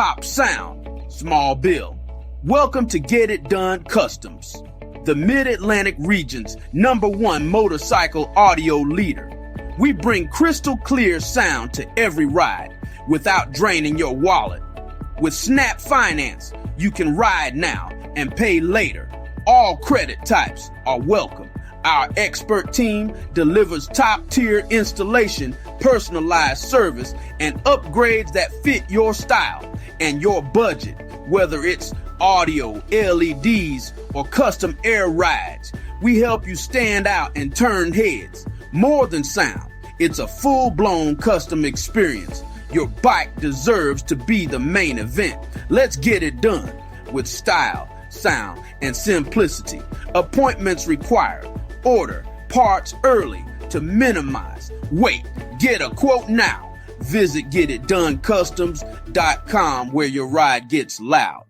top sound, small bill. Welcome to Get It Done Customz, the Mid-Atlantic region's #1 motorcycle audio leader. We bring crystal clear sound to every ride without draining your wallet. With Snap Finance, you can ride now and pay later. All credit types are welcome. Our expert team delivers top-tier installation, personalized service, and upgrades that fit your style and your budget, whether it's audio, LEDs, or custom air rides. We help you stand out and turn heads. More than sound, it's a full-blown custom experience. Your bike deserves to be the main event. Let's get it done with style, sound, and simplicity. Appointments required. Order parts early to minimize wait. Get a quote now. Visit GetItDoneCustomz.com where your ride gets loud.